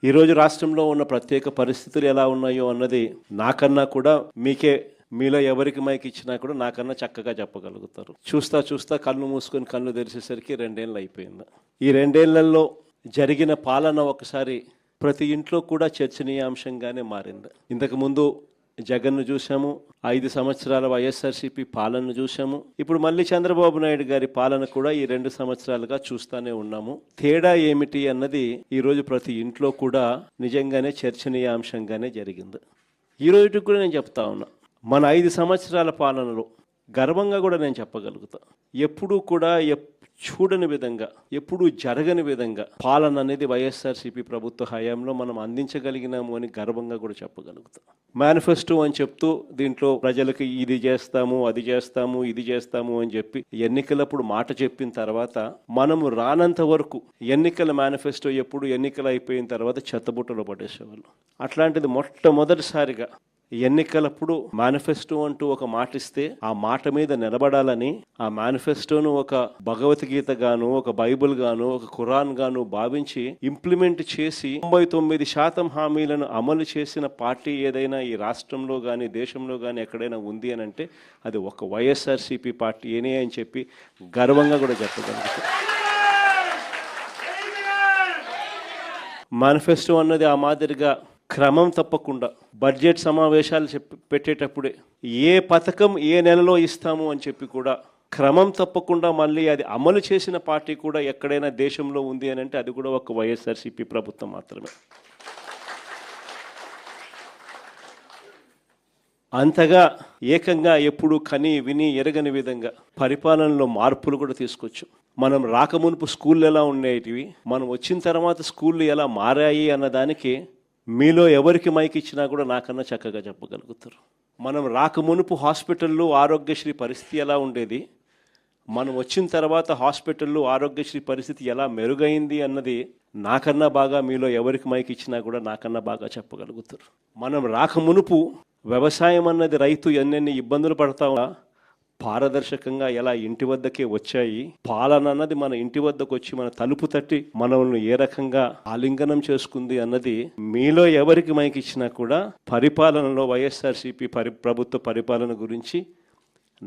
ఈరోజు రాష్ట్రంలో ఉన్న ప్రత్యేక పరిస్థితులు ఎలా ఉన్నాయో అన్నది నాకన్నా కూడా మీలో ఎవరికి మైక్ ఇచ్చినా కూడా నాకన్నా చక్కగా చెప్పగలుగుతారు. చూస్తా కళ్ళు మూసుకొని కళ్ళు తెరిచేసరికి 2 ఏళ్ళు అయిపోయింది. ఈ 2 ఏళ్లలో జరిగిన పాలన ఒకసారి ప్రతి ఇంట్లో కూడా చర్చనీయాంశంగానే మారింది. ఇంతకుముందు జగన్ను చూసాము, 5 సంవత్సరాల వైఎస్ఆర్సీపీ పాలనను చూసాము. ఇప్పుడు మళ్ళీ చంద్రబాబు నాయుడు గారి పాలన కూడా ఈ 2 సంవత్సరాలుగా చూస్తూనే ఉన్నాము. తేడా ఏమిటి అన్నది ఈరోజు ప్రతి ఇంట్లో కూడా నిజంగానే చర్చనీయాంశంగానే జరిగింది. ఈరోజు కూడా నేను చెప్తా ఉన్నా, మన 5 సంవత్సరాల పాలనలో గర్వంగా కూడా నేను చెప్పగలుగుతా, ఎప్పుడూ కూడా చూడని విధంగా, ఎప్పుడూ జరగని విధంగా పాలన అనేది వైఎస్ఆర్సీపీ ప్రభుత్వ హయాంలో మనం అందించగలిగినాము అని గర్వంగా కూడా చెప్పగలుగుతాం. మేనిఫెస్టో అని చెప్తూ దీంట్లో ప్రజలకి ఇది చేస్తాము, అది చేస్తాము, ఇది చేస్తాము అని చెప్పి ఎన్నికలప్పుడు మాట చెప్పిన తర్వాత మనము రానంత వరకు ఎన్నికల మేనిఫెస్టో ఎప్పుడు ఎన్నికలు అయిపోయిన తర్వాత చెత్తబుట్టలో పడేసేవాళ్ళు. అట్లాంటిది మొట్టమొదటిసారిగా ఎన్నికలప్పుడు మేనిఫెస్టో అంటూ ఒక మాట ఇస్తే ఆ మాట మీద నిలబడాలని, ఆ మేనిఫెస్టోను ఒక భగవద్గీత గాను, ఒక బైబిల్ గాను, ఒక ఖురాన్ గాను భావించి ఇంప్లిమెంట్ చేసి 99% హామీలను అమలు చేసిన పార్టీ ఏదైనా ఈ రాష్ట్రంలో కానీ దేశంలో కానీ ఎక్కడైనా ఉంది అని అంటే అది ఒక వైఎస్ఆర్సీపీ పార్టీనే అని చెప్పి గర్వంగా కూడా చెప్పగలుగుతాం. మేనిఫెస్టో అన్నది ఆ మాదిరిగా క్రమం తప్పకుండా బడ్జెట్ సమావేశాలు పెట్టేటప్పుడే ఏ పథకం ఏ నెలలో ఇస్తాము అని చెప్పి కూడా క్రమం తప్పకుండా మళ్ళీ అది అమలు చేసిన పార్టీ కూడా ఎక్కడైనా దేశంలో ఉంది అని అంటే అది కూడా ఒక వైఎస్ఆర్సీపీ ప్రభుత్వం మాత్రమే. అంతగా ఏకంగా ఎప్పుడు కని విని ఎరగని విధంగా పరిపాలనలో మార్పులు కూడా తీసుకొచ్చు. మనం రాకమునుపు స్కూళ్ళు ఎలా ఉండేటివి, మనం వచ్చిన తర్వాత స్కూళ్ళు ఎలా మారాయి అన్నదానికి మీలో ఎవరికి మైక్ ఇచ్చినా కూడా నాకన్నా చక్కగా చెప్పగలుగుతారు. మనం రాకమునుపు హాస్పిటల్లో ఆరోగ్యశ్రీ పరిస్థితి ఎలా ఉండేది, మనం వచ్చిన తర్వాత హాస్పిటల్లో ఆరోగ్యశ్రీ పరిస్థితి ఎలా మెరుగైంది అన్నది నాకన్నా బాగా మీలో ఎవరికి మైక్ ఇచ్చినా కూడా నాకన్నా బాగా చెప్పగలుగుతారు. మనం రాకమునుపు వ్యవసాయం అన్నది రైతు ఎన్నెన్ని ఇబ్బందులు పడతామో పారదర్శకంగా ఎలా ఇంటి వద్దకే వచ్చాయి, పాలన అన్నది మన ఇంటి వద్దకు వచ్చి మన తలుపు తట్టి మనల్ని ఏ రకంగా ఆలింగనం చేసుకుంది అన్నది మీలో ఎవరికి మైక్ ఇచ్చినా కూడా పరిపాలనలో వైఎస్ఆర్సీపీ ప్రభుత్వ పరిపాలన గురించి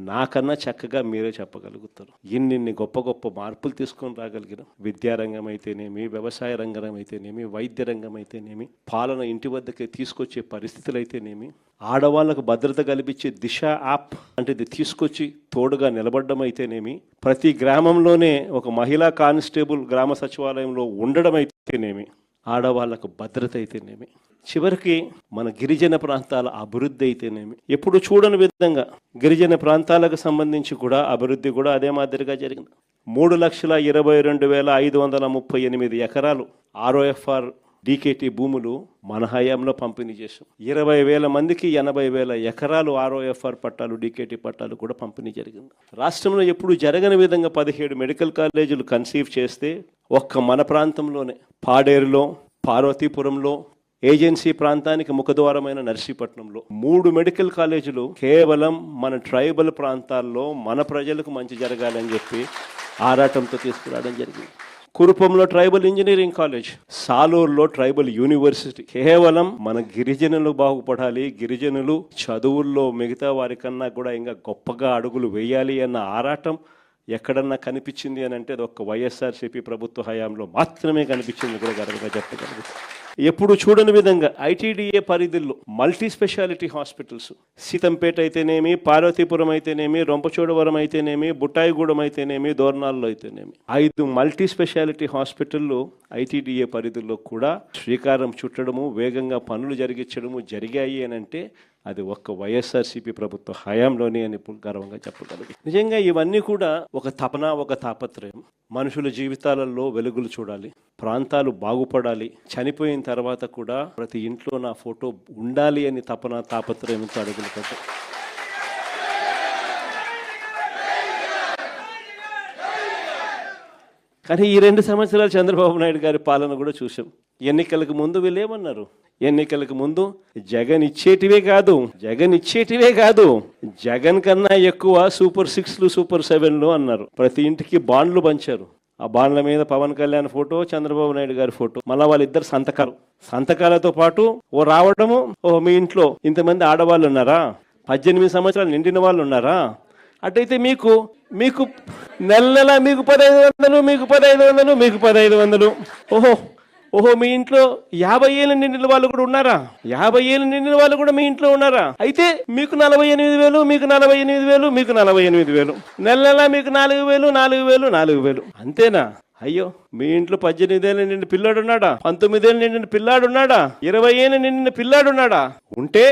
నాకన్నా చక్కగా మీరే చెప్పగలుగుతారు. ఇన్ని గొప్ప గొప్ప మార్పులు తీసుకొని రాగలిగిన విద్యారంగం అయితేనేమి, వ్యవసాయ రంగం అయితేనేమి, వైద్య రంగం అయితేనేమి, పాలన ఇంటి వద్దకే తీసుకొచ్చే పరిస్థితులు అయితేనేమి, ఆడవాళ్లకు భద్రత కల్పించే దిశ యాప్ అంటే తీసుకొచ్చి తోడుగా నిలబడడం అయితేనేమి, ప్రతి గ్రామంలోనే ఒక మహిళా కానిస్టేబుల్ గ్రామ సచివాలయంలో ఉండడం అయితేనేమి, ఆడవాళ్లకు భద్రత అయితేనేమి, చివరికి మన గిరిజన ప్రాంతాల అభివృద్ధి అయితేనేమి, ఎప్పుడు చూడని విధంగా గిరిజన ప్రాంతాలకు సంబంధించి కూడా అభివృద్ధి కూడా అదే మాదిరిగా జరిగింది. 3,22,538 ఎకరాలు ROFR DKT భూములు మన హయాంలో పంపిణీ చేశాం. 20,000 మందికి 80,000 ఎకరాలు ROFR పట్టాలు DKT పట్టాలు కూడా పంపిణీ జరిగింది. రాష్ట్రంలో ఎప్పుడు జరగని విధంగా 17 మెడికల్ కాలేజీలు కన్సీవ్ చేస్తే ఒక్క మన ప్రాంతంలోనే పాడేరులో, పార్వతీపురంలో, ఏజెన్సీ ప్రాంతానికి ముఖద్వారమైన నర్సీపట్నంలో 3 మెడికల్ కాలేజీలు కేవలం మన ట్రైబల్ ప్రాంతాల్లో మన ప్రజలకు మంచి జరగాలని చెప్పి ఆరాటంతో తీసుకురావడం జరిగింది. కురుపంలో ట్రైబల్ ఇంజనీరింగ్ కాలేజ్, సాలూరులో ట్రైబల్ యూనివర్సిటీ, కేవలం మన గిరిజనులు బాగుపడాలి, గిరిజనులు చదువుల్లో మిగతా వారికన్నా కూడా ఇంకా గొప్పగా అడుగులు వేయాలి అన్న ఆరాటం ఎక్కడన్నా కనిపించింది అని అంటే అది ఒక్క వైఎస్ఆర్సీపీ ప్రభుత్వ హయాంలో మాత్రమే కనిపించింది కూడా గర్వంగా చెప్పగలుగుతాం. ఎప్పుడు చూడని విధంగా ITDA పరిధిలో మల్టీ స్పెషాలిటీ హాస్పిటల్స్, సీతంపేట అయితేనేమి, పార్వతీపురం అయితేనేమి, రొంపచోడవరం అయితేనేమి, బుట్టాయిగూడెం అయితేనేమి, దోర్నాల్లో అయితేనేమి 5 మల్టీ స్పెషాలిటీ హాస్పిటల్లో ITDA పరిధిలో కూడా శ్రీకారం చుట్టడము, వేగంగా పనులు జరిగాయి అని అంటే అది ఒక్క వైఎస్ఆర్సీపీ ప్రభుత్వ హయాంలోనే అని గర్వంగా చెప్పగలదు. నిజంగా ఇవన్నీ కూడా ఒక తపన, ఒక తాపత్రయం. మనుషుల జీవితాలలో వెలుగులు చూడాలి, ప్రాంతాలు బాగుపడాలి, చనిపోయిన తర్వాత కూడా ప్రతి ఇంట్లో నా ఫోటో ఉండాలి అని తపన, తాపత్రయంతో అడుగులు పెట్టారు. కానీ ఈ 2 సంవత్సరాలు చంద్రబాబు నాయుడు గారి పాలన కూడా చూసాం. ఎన్నికలకు ముందు వీళ్ళు ఏమన్నారు, ఎన్నికలకు ముందు జగన్ ఇచ్చేటివే కాదు, జగన్ కన్నా ఎక్కువ సూపర్ 6లు, సూపర్ 7లు అన్నారు. ప్రతి ఇంటికి బాండ్లు పంచారు. ఆ బాండ్ల మీద పవన్ కళ్యాణ్ ఫోటో, చంద్రబాబు నాయుడు గారి ఫోటో, మళ్ళీ వాళ్ళిద్దరు సంతకాలతో పాటు ఓ రావడము, మీ ఇంట్లో ఇంతమంది ఆడవాళ్ళు ఉన్నారా, 18 సంవత్సరాలు నిండిన వాళ్ళు ఉన్నారా, అటైతే మీకు మీకు నెల మీకు 1500, మీకు 1500, మీకు 1500. ఓహో మీ ఇంట్లో 50 ఏళ్ళు నిండిన వాళ్ళు కూడా ఉన్నారా, 50 ఏళ్ళు నిండిన వాళ్ళు కూడా మీ ఇంట్లో ఉన్నారా, అయితే మీకు 48,000, మీకు 48,000, మీకు 48,000, నెల మీకు 4,000, 4,000, 4,000. అంతేనా? అయ్యో, మీ ఇంట్లో 18 ఏళ్ళు నిండిన పిల్లాడు ఉన్నాడా, 19 ఏళ్ళు నిండిన పిల్లాడు ఉన్నాడా, 20 ఏళ్ళు నిండిన పిల్లాడు ఉన్నాడా, ఉంటే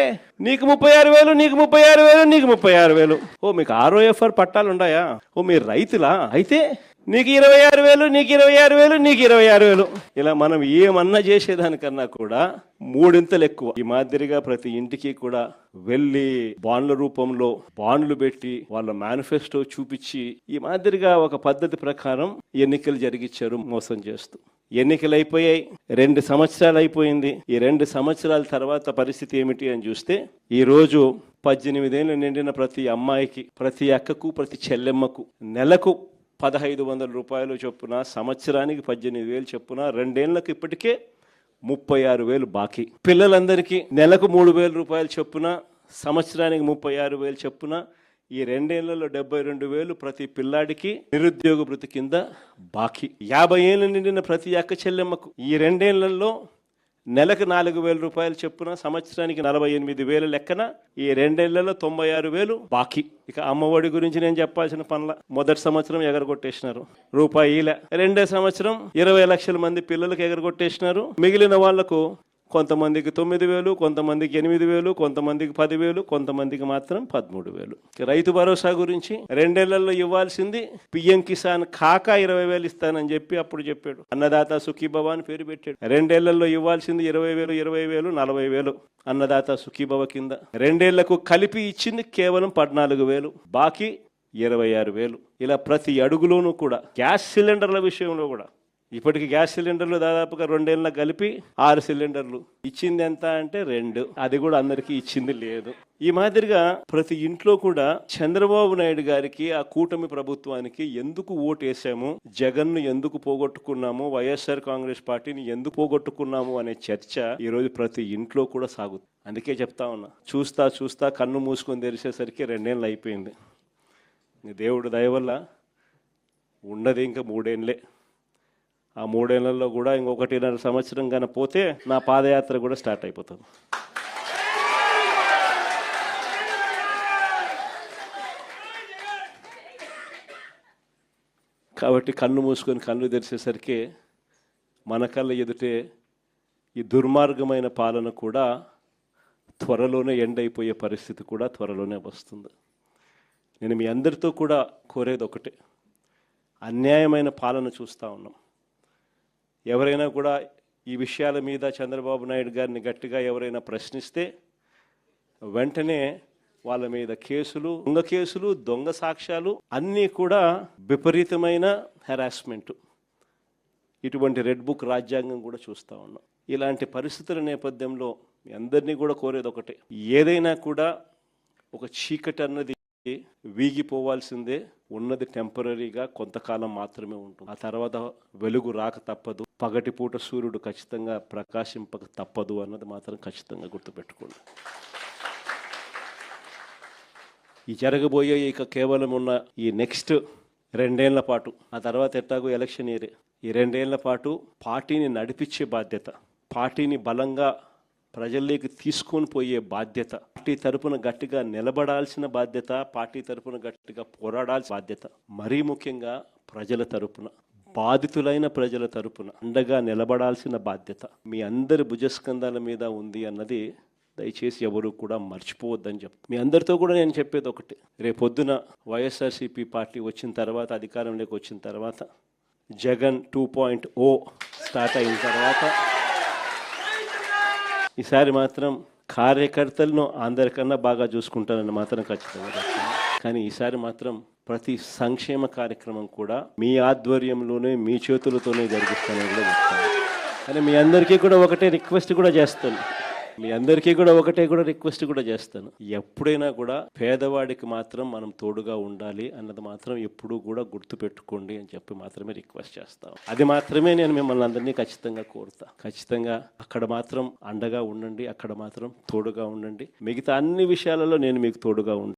నీకు 36,000, నీకు 36,000, నీకు 36,000. మీకు ROFR పట్టాలు ఉన్నాయా? మీరు రైతులా? అయితే నీకు 26,000, నీకు 26,000, నీకు 26,000. ఇలా మనం ఏమన్నా చేసేదానికన్నా కూడా మూడింతలు ఎక్కువ. ఈ మాదిరిగా ప్రతి ఇంటికి కూడా వెళ్ళి బాండ్ల రూపంలో బాండ్లు పెట్టి వాళ్ళ మేనిఫెస్టో చూపించి ఈ మాదిరిగా ఒక పద్ధతి ప్రకారం ఎన్నికలు జరిగించారు మోసం చేస్తూ. ఎన్నికలు అయిపోయాయి, 2 సంవత్సరాలు అయిపోయింది. ఈ 2 సంవత్సరాల తర్వాత పరిస్థితి ఏమిటి అని చూస్తే ఈ రోజు 18 ఏళ్ళు నిండిన ప్రతి అమ్మాయికి, ప్రతి అక్కకు, ప్రతి చెల్లెమ్మకు నెలకు 1,500 రూపాయలు చొప్పున, సంవత్సరానికి 18,000 చొప్పున, 2 ఏళ్లకు ఇప్పటికే 36,000 బాకీ. పిల్లలందరికీ నెలకు 3,000 రూపాయలు చొప్పున, సంవత్సరానికి 36,000 చొప్పున, ఈ 2 ఏళ్లలో 72,000 ప్రతి పిల్లాడికి నిరుద్యోగ భృతి కింద బాకీ. 50 ఏళ్ళు నిండిన ప్రతి అక్క చెల్లెమ్మకు ఈ 2 ఏళ్లలో నెలకు 4,000 రూపాయలు చొప్పున, సంవత్సరానికి 48,000 లెక్కన, ఈ 2 ఏళ్లలో 96,000 బాకీ. ఇక అమ్మఒడి గురించి నేను చెప్పాల్సిన పనుల. మొదటి సంవత్సరం ఎగరగొట్టేసినారు, రూపాయిలే. 2వ సంవత్సరం 20 లక్షల మంది పిల్లలకు ఎగరగొట్టేసినారు. మిగిలిన వాళ్లకు కొంతమందికి 9,000, కొంతమందికి 8,000, కొంతమందికి 10,000, కొంతమందికి మాత్రం 13,000. రైతు భరోసా గురించి 2 ఏళ్లలో ఇవ్వాల్సింది పిఎం కిసాన్ కాక 20,000 ఇస్తానని చెప్పి అప్పుడు చెప్పాడు. అన్నదాత సుఖీభవ అని పేరు పెట్టాడు. 2 ఏళ్లలో ఇవ్వాల్సింది 20,000, 20,000, 40,000 అన్నదాత సుఖీభవ కింద. 2 ఏళ్లకు కలిపి ఇచ్చింది కేవలం 14,000, బాకీ 26,000. ఇలా ప్రతి అడుగులోనూ కూడా గ్యాస్ సిలిండర్ల విషయంలో కూడా ఇప్పటికి గ్యాస్ సిలిండర్లు దాదాపుగా 2 ఏళ్ళ కలిపి 6 సిలిండర్లు ఇచ్చింది. ఎంత అంటే 2, అది కూడా అందరికీ ఇచ్చింది లేదు. ఈ మాదిరిగా ప్రతి ఇంట్లో కూడా చంద్రబాబు నాయుడు గారికి, ఆ కూటమి ప్రభుత్వానికి ఎందుకు ఓటేసాము, జగన్ను ఎందుకు పోగొట్టుకున్నాము, వైఎస్ఆర్ కాంగ్రెస్ పార్టీని ఎందుకు పోగొట్టుకున్నాము అనే చర్చ ఈరోజు ప్రతి ఇంట్లో కూడా సాగుతుంది. అందుకే చెప్తా ఉన్నా, చూస్తా కన్ను మూసుకొని తెరిచేసరికి 2 ఏళ్ళు అయిపోయింది. దేవుడు దయ వల్ల ఉన్నది ఇంకా 3 ఏళ్ళే. ఆ 3 ఏళ్లలో కూడా ఇంకొకటిన్నర సంవత్సరం కన్నా పోతే నా పాదయాత్ర కూడా స్టార్ట్ అయిపోతుంది. కాబట్టి కన్ను మూసుకొని కన్ను తెరిచేసరికి మన కళ్ళ ఎదుటే ఈ దుర్మార్గమైన పాలన కూడా త్వరలోనే ఎండ్ అయిపోయే పరిస్థితి కూడా త్వరలోనే వస్తుంది. నేను మీ అందరితో కూడా కోరేది ఒకటే, అన్యాయమైన పాలన చూస్తూ ఉన్నాం. ఎవరైనా కూడా ఈ విషయాల మీద చంద్రబాబు నాయుడు గారిని గట్టిగా ఎవరైనా ప్రశ్నిస్తే వెంటనే వాళ్ళ మీద కేసులు, దొంగ కేసులు, దొంగ సాక్ష్యాలు, అన్నీ కూడా విపరీతమైన హెరాస్మెంట్. ఇటువంటి రెడ్ బుక్ రాజ్యాంగం కూడా చూస్తూ ఉన్నాం. ఇలాంటి పరిస్థితుల నేపథ్యంలో మీ అందరినీ కూడా కోరేది ఒకటే, ఏదైనా కూడా ఒక చీకటి అన్నది వీగిపోవాల్సిందే. ఉన్నది టెంపరీగా కొంతకాలం మాత్రమే ఉంటుంది. ఆ తర్వాత వెలుగు రాక తప్పదు, పగటిపూట సూర్యుడు ఖచ్చితంగా ప్రకాశింపక తప్పదు అన్నది మాత్రం ఖచ్చితంగా గుర్తుపెట్టుకోండి. ఈ జరగబోయే ఇక కేవలం ఉన్న ఈ నెక్స్ట్ 2 ఏళ్ల పాటు, ఆ తర్వాత ఎట్టాగో ఎలక్షన్ ఇయరే, ఈ 2 ఏళ్ల పాటు పార్టీని నడిపించే బాధ్యత, పార్టీని బలంగా ప్రజల్లోకి తీసుకొని పోయే బాధ్యత, పార్టీ తరపున గట్టిగా నిలబడాల్సిన బాధ్యత, పార్టీ తరపున గట్టిగా పోరాడాల్సిన బాధ్యత, మరీ ముఖ్యంగా ప్రజల తరపున, బాధితులైన ప్రజల తరపున అండగా నిలబడాల్సిన బాధ్యత మీ అందరి భుజస్కంధాల మీద ఉంది అన్నది దయచేసి ఎవరు కూడా మర్చిపోవద్దని చెప్తాను. మీ అందరితో కూడా నేను చెప్పేది ఒకటి, రేపొద్దున వైఎస్ఆర్సీపీ పార్టీ వచ్చిన తర్వాత, అధికారంలోకి వచ్చిన తర్వాత, జగన్ 2.0 స్టార్ట్ అయిన తర్వాత ఈసారి మాత్రం కార్యకర్తలను అందరికన్నా బాగా చూసుకుంటానని మాత్రం ఖచ్చితంగా చెప్తాను. కానీ ఈసారి మాత్రం ప్రతి సంక్షేమ కార్యక్రమం కూడా మీ ఆధ్వర్యంలోనే, మీ చేతులతోనే జరిగిస్తానని కూడా చెప్తాను. కానీ మీ అందరికీ కూడా ఒకటే రిక్వెస్ట్ కూడా చేస్తాను, మీ అందరికీ కూడా ఒకటే కూడా రిక్వెస్ట్ కూడా చేస్తాను, ఎప్పుడైనా కూడా పేదవాడికి మాత్రం మనం తోడుగా ఉండాలి అన్నది మాత్రం ఎప్పుడూ కూడా గుర్తు పెట్టుకోండి అని చెప్పి మాత్రమే రిక్వెస్ట్ చేస్తాను. అది మాత్రమే నేను మిమ్మల్ని అందరినీ ఖచ్చితంగా కోరుతా. ఖచ్చితంగా అక్కడ మాత్రం అండగా ఉండండి, అక్కడ మాత్రం తోడుగా ఉండండి. మిగతా అన్ని విషయాలలో నేను మీకు తోడుగా ఉంటాను.